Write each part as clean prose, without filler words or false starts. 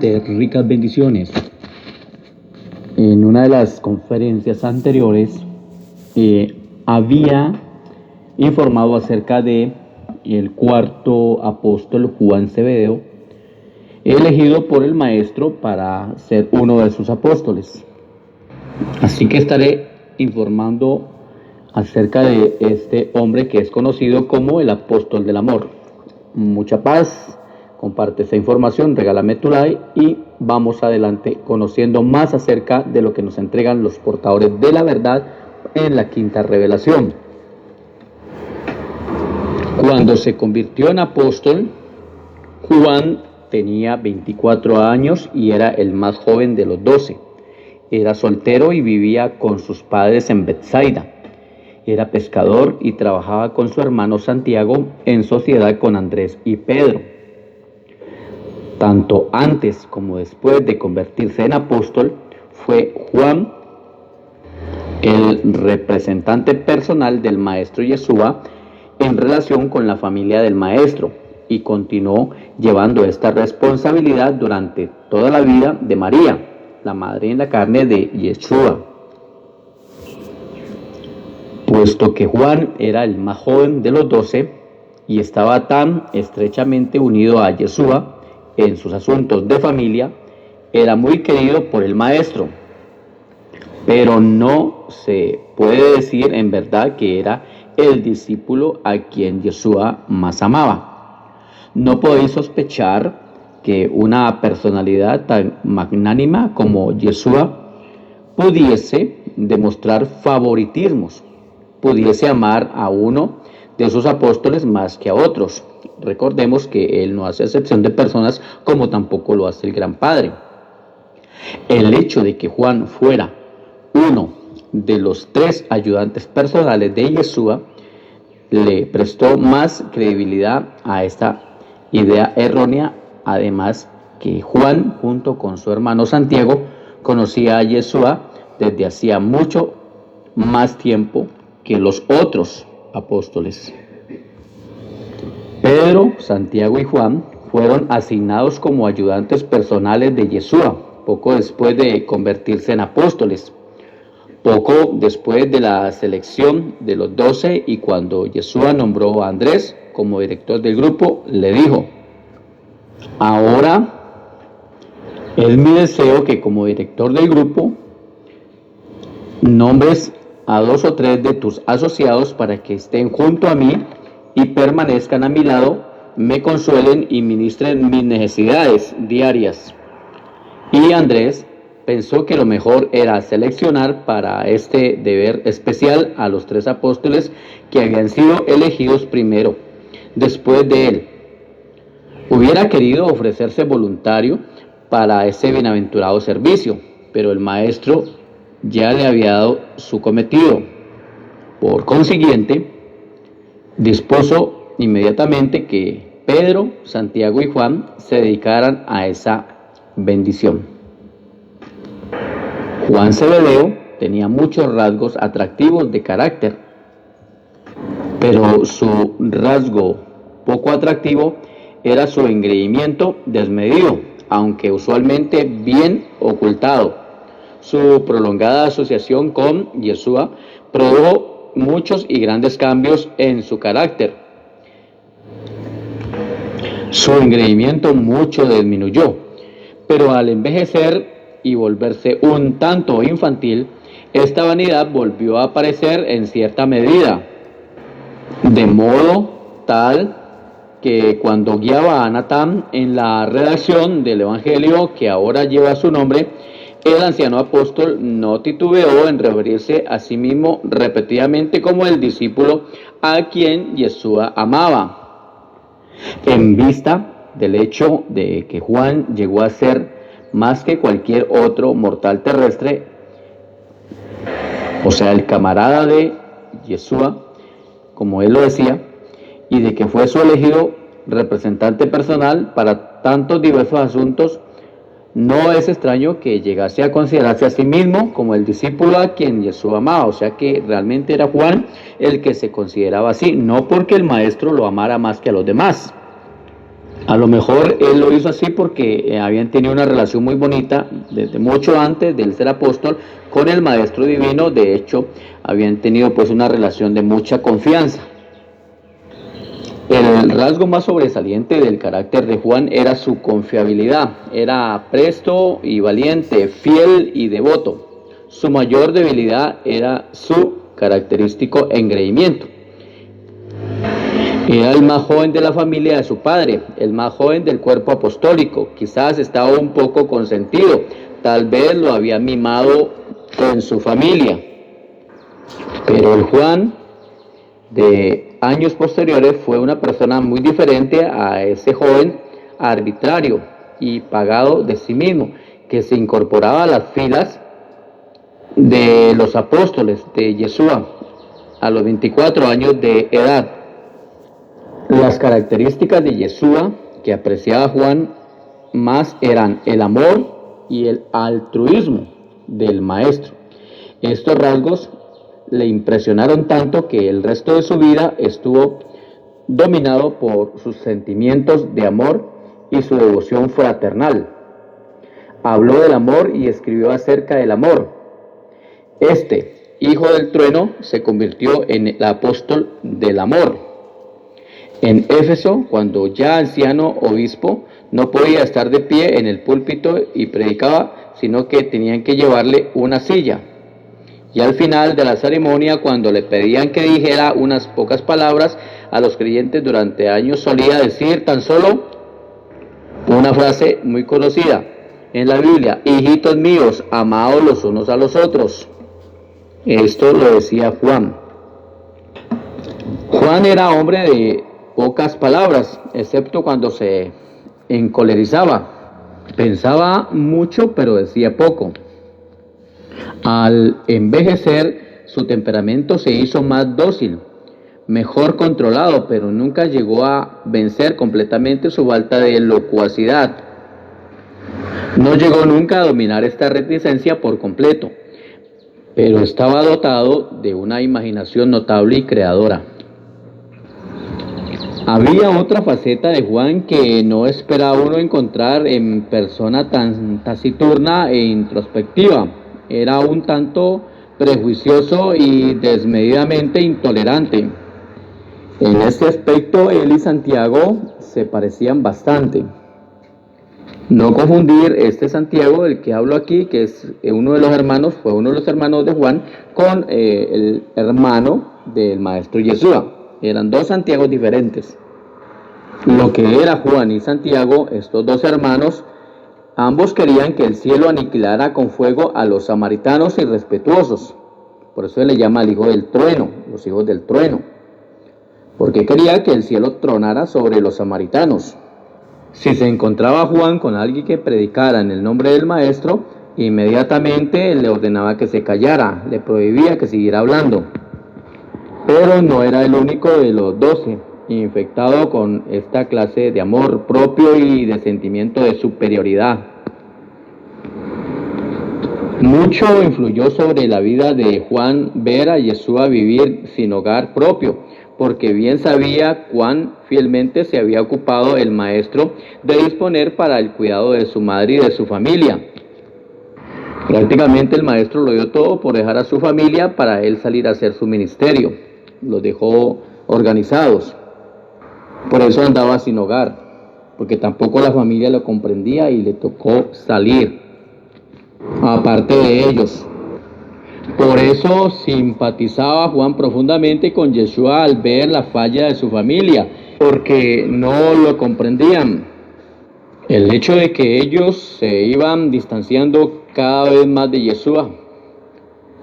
de ricas bendiciones. En una de las conferencias anteriores había informado acerca de el cuarto apóstol Juan Zebedeo, elegido por el maestro para ser uno de sus apóstoles. Así que estaré informando acerca de este hombre que es conocido como el apóstol del amor. Mucha paz, comparte esta información, regálame tu like y vamos adelante conociendo más acerca de lo que nos entregan los portadores de la verdad en la quinta revelación. Cuando se convirtió en apóstol, Juan tenía 24 años y era el más joven de los 12. Era soltero y vivía con sus padres en Betsaida. Era pescador y trabajaba con su hermano Santiago en sociedad con Andrés y Pedro. Tanto antes como después de convertirse en apóstol, fue Juan el representante personal del maestro Yeshua en relación con la familia del maestro y continuó llevando esta responsabilidad durante toda la vida de María, la madre en la carne de Yeshua. Puesto que Juan era el más joven de los 12 y estaba tan estrechamente unido a Yeshua en sus asuntos de familia, era muy querido por el maestro. Pero no se puede decir en verdad que era el discípulo a quien Yeshua más amaba. No podéis sospechar que una personalidad tan magnánima como Yeshua pudiese demostrar favoritismos, pudiese amar a uno de sus apóstoles más que a otros. Recordemos que él no hace excepción de personas como tampoco lo hace el Gran Padre. El hecho de que Juan fuera uno de los 3 ayudantes personales de Yeshua le prestó más credibilidad a esta idea errónea, además que Juan, junto con su hermano Santiago, conocía a Yeshua desde hacía mucho más tiempo que los otros apóstoles. Pedro, Santiago y Juan fueron asignados como ayudantes personales de Yeshua poco después de convertirse en apóstoles. Poco después de la selección de los 12 y cuando Yeshua nombró a Andrés como director del grupo, le dijo: ahora es mi deseo que como director del grupo nombres a 2 o 3 de tus asociados para que estén junto a mí y permanezcan a mi lado, me consuelen y ministren mis necesidades diarias. Y Andrés pensó que lo mejor era seleccionar para este deber especial a los 3 apóstoles que habían sido elegidos primero, después de él. Hubiera querido ofrecerse voluntario para ese bienaventurado servicio, pero el maestro ya le había dado su cometido. Por consiguiente, dispuso inmediatamente que Pedro, Santiago y Juan se dedicaran a esa bendición. Juan Zebedeo tenía muchos rasgos atractivos de carácter, pero su rasgo poco atractivo era su engreimiento desmedido, aunque usualmente bien ocultado. Su prolongada asociación con Yeshua produjo muchos y grandes cambios en su carácter. Su engreimiento mucho disminuyó, pero al envejecer y volverse un tanto infantil, esta vanidad volvió a aparecer en cierta medida, de modo tal que cuando guiaba a Natán en la redacción del Evangelio que ahora lleva su nombre, el anciano apóstol no titubeó en referirse a sí mismo repetidamente como el discípulo a quien Yeshua amaba. En vista del hecho de que Juan llegó a ser más que cualquier otro mortal terrestre, o sea, el camarada de Yeshua, como él lo decía, y de que fue su elegido representante personal para tantos diversos asuntos, no es extraño que llegase a considerarse a sí mismo como el discípulo a quien Yeshua amaba. O sea que realmente era Juan el que se consideraba así, no porque el maestro lo amara más que a los demás. A lo mejor él lo hizo así porque habían tenido una relación muy bonita desde mucho antes de él ser apóstol con el Maestro Divino. De hecho, habían tenido pues una relación de mucha confianza. El rasgo más sobresaliente del carácter de Juan era su confiabilidad. Era presto y valiente, fiel y devoto. Su mayor debilidad era su característico engreimiento. Era el más joven de la familia de su padre, el más joven del cuerpo apostólico. Quizás estaba un poco consentido, tal vez lo había mimado con su familia. Pero el Juan de años posteriores fue una persona muy diferente a ese joven arbitrario y pagado de sí mismo, que se incorporaba a las filas de los apóstoles de Yeshua a los 24 años de edad. Las características de Yeshua que apreciaba Juan más eran el amor y el altruismo del maestro. Estos rasgos le impresionaron tanto que el resto de su vida estuvo dominado por sus sentimientos de amor y su devoción fraternal. Habló del amor y escribió acerca del amor. Este, hijo del trueno, se convirtió en el apóstol del amor. En Éfeso, cuando ya anciano obispo, no podía estar de pie en el púlpito y predicaba, sino que tenían que llevarle una silla. Y al final de la ceremonia, cuando le pedían que dijera unas pocas palabras a los creyentes durante años, solía decir tan solo una frase muy conocida en la Biblia: hijitos míos, amaos los unos a los otros. Esto lo decía Juan. Juan era hombre de pocas palabras, excepto cuando se encolerizaba. Pensaba mucho, pero decía poco. Al envejecer, su temperamento se hizo más dócil, mejor controlado, pero nunca llegó a vencer completamente su falta de locuacidad. No llegó nunca a dominar esta reticencia por completo, pero estaba dotado de una imaginación notable y creadora. Había otra faceta de Juan que no esperaba uno encontrar en persona tan taciturna e introspectiva. Era un tanto prejuicioso y desmedidamente intolerante. En este aspecto, él y Santiago se parecían bastante. No confundir este Santiago, del que hablo aquí, que es uno de los hermanos, fue uno de los hermanos de Juan, con el hermano del maestro Yeshua. Eran dos Santiagos diferentes. Lo que era Juan y Santiago, estos dos hermanos, ambos querían que el cielo aniquilara con fuego a los samaritanos irrespetuosos. Por eso se le llama el hijo del trueno, los hijos del trueno. Porque quería que el cielo tronara sobre los samaritanos. Si se encontraba Juan con alguien que predicara en el nombre del maestro, inmediatamente le ordenaba que se callara, le prohibía que siguiera hablando. Pero no era el único de los 12 infectado con esta clase de amor propio y de sentimiento de superioridad. Mucho influyó sobre la vida de Juan ver a Yeshua vivir sin hogar propio, porque bien sabía cuán fielmente se había ocupado el maestro de disponer para el cuidado de su madre y de su familia. Prácticamente el maestro lo dio todo por dejar a su familia para él salir a hacer su ministerio. Los dejó organizados. Por eso andaba sin hogar, porque tampoco la familia lo comprendía y le tocó salir, aparte de ellos. Por eso simpatizaba Juan profundamente con Yeshua al ver la falla de su familia, porque no lo comprendían. El hecho de que ellos se iban distanciando cada vez más de Yeshua.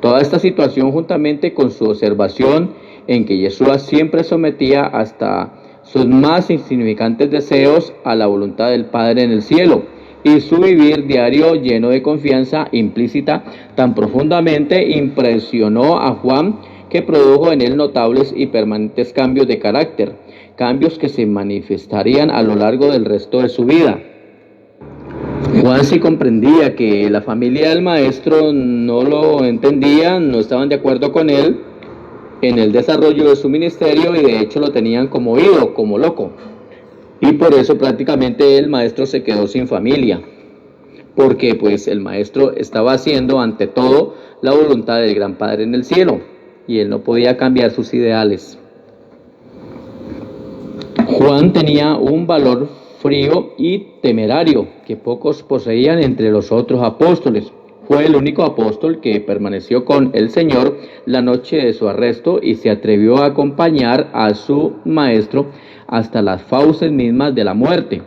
Toda esta situación, juntamente con su observación en que Yeshua siempre sometía hasta sus más insignificantes deseos a la voluntad del Padre en el cielo, y su vivir diario lleno de confianza implícita, tan profundamente impresionó a Juan que produjo en él notables y permanentes cambios de carácter, cambios que se manifestarían a lo largo del resto de su vida. Juan sí comprendía que la familia del maestro no lo entendía, no estaban de acuerdo con él en el desarrollo de su ministerio y de hecho lo tenían como oído, como loco. Y por eso prácticamente el maestro se quedó sin familia, porque pues el maestro estaba haciendo ante todo la voluntad del gran Padre en el cielo, y él no podía cambiar sus ideales. Juan tenía un valor frío y temerario que pocos poseían entre los otros apóstoles. Fue el único apóstol que permaneció con el Señor la noche de su arresto y se atrevió a acompañar a su maestro hasta las fauces mismas de la muerte.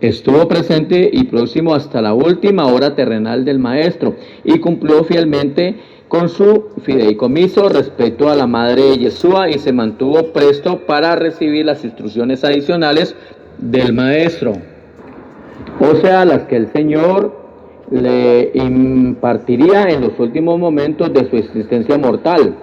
Estuvo presente y próximo hasta la última hora terrenal del maestro y cumplió fielmente con su fideicomiso respecto a la madre de Yeshua y se mantuvo presto para recibir las instrucciones adicionales del maestro, o sea, las que el Señor le impartiría en los últimos momentos de su existencia mortal.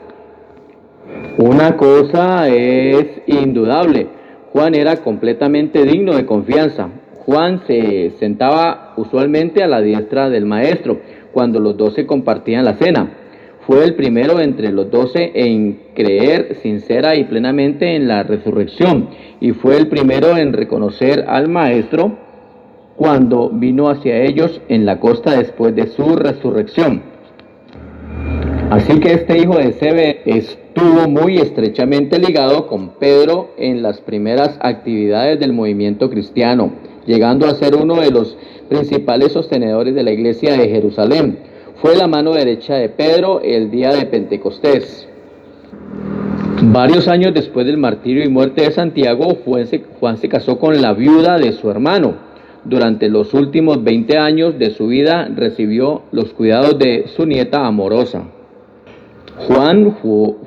Una cosa es indudable: Juan era completamente digno de confianza. Juan se sentaba usualmente a la diestra del maestro cuando los 12 compartían la cena. Fue el primero entre los 12 en creer sincera y plenamente en la resurrección, y fue el primero en reconocer al maestro cuando vino hacia ellos en la costa después de su resurrección. Así que este hijo de Zebedeo estuvo muy estrechamente ligado con Pedro en las primeras actividades del movimiento cristiano, llegando a ser uno de los principales sostenedores de la iglesia de Jerusalén. Fue la mano derecha de Pedro el día de Pentecostés. Varios años después del martirio y muerte de Santiago, Juan se casó con la viuda de su hermano. Durante los últimos 20 años de su vida recibió los cuidados de su nieta amorosa. Juan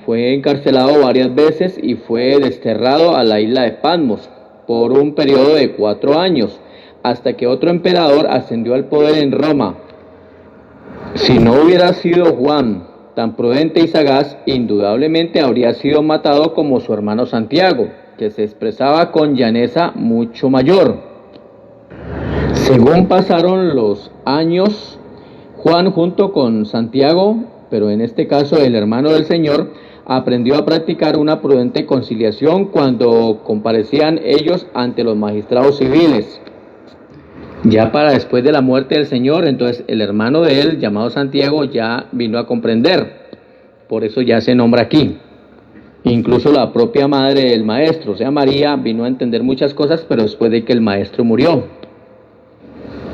fue encarcelado varias veces y fue desterrado a la isla de Patmos por un periodo de 4 años, hasta que otro emperador ascendió al poder en Roma. Si no hubiera sido Juan tan prudente y sagaz, indudablemente habría sido matado como su hermano Santiago, que se expresaba con llaneza mucho mayor. Según pasaron los años, Juan junto con Santiago, pero en este caso el hermano del Señor, aprendió a practicar una prudente conciliación cuando comparecían ellos ante los magistrados civiles. Ya para después de la muerte del Señor, entonces el hermano de él, llamado Santiago, ya vino a comprender. Por eso ya se nombra aquí. Incluso la propia madre del maestro, o sea María, vino a entender muchas cosas, pero después de que el maestro murió.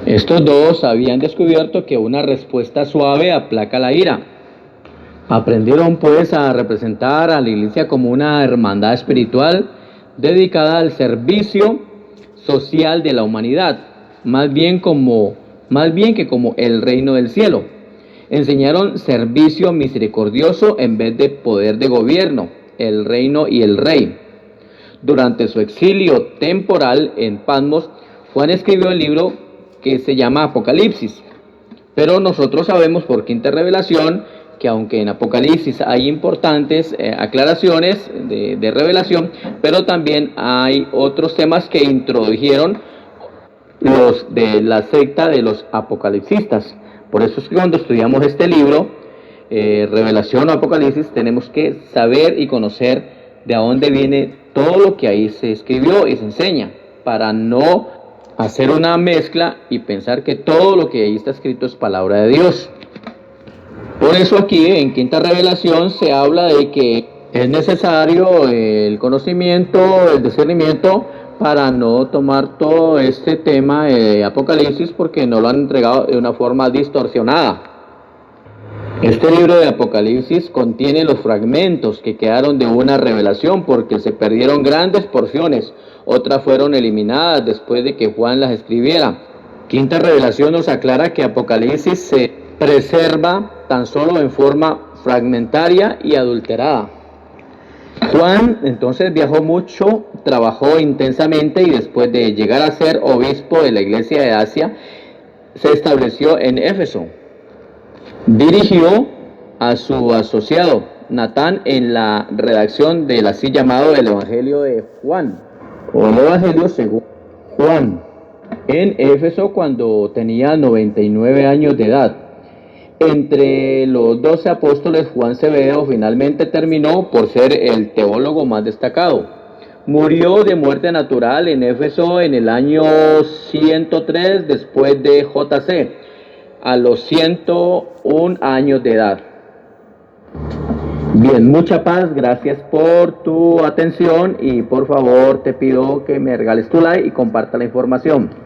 Estos dos habían descubierto que una respuesta suave aplaca la ira. Aprendieron pues a representar a la iglesia como una hermandad espiritual dedicada al servicio social de la humanidad, más bien que como el reino del cielo. Enseñaron servicio misericordioso en vez de poder de gobierno, el reino y el rey. Durante su exilio temporal en Patmos, Juan escribió el libro que se llama Apocalipsis. Pero nosotros sabemos por quinta revelación que aunque en Apocalipsis hay importantes aclaraciones de revelación, pero también hay otros temas que introdujeron los de la secta de los apocalipsistas. Por eso es que cuando estudiamos este libro, Revelación o Apocalipsis, tenemos que saber y conocer de dónde viene todo lo que ahí se escribió y se enseña, para no hacer una mezcla y pensar que todo lo que ahí está escrito es palabra de Dios. Por eso aquí en quinta revelación se habla de que es necesario el conocimiento, el discernimiento, para no tomar todo este tema de Apocalipsis, porque no lo han entregado de una forma distorsionada. Este libro de Apocalipsis contiene los fragmentos que quedaron de una revelación, porque se perdieron grandes porciones, otras fueron eliminadas después de que Juan las escribiera. Quinta revelación nos aclara que Apocalipsis se preserva tan solo en forma fragmentaria y adulterada. Juan entonces viajó mucho, trabajó intensamente y después de llegar a ser obispo de la iglesia de Asia, se estableció en Éfeso. Dirigió a su asociado Natán en la redacción del así llamado el Evangelio de Juan, o el Evangelio según Juan, en Éfeso cuando tenía 99 años de edad. Entre los 12 apóstoles, Juan Zebedeo finalmente terminó por ser el teólogo más destacado. Murió de muerte natural en Éfeso en el año 103 después de JC, a los 101 años de edad. Bien, mucha paz, gracias por tu atención y por favor te pido que me regales tu like y comparta la información.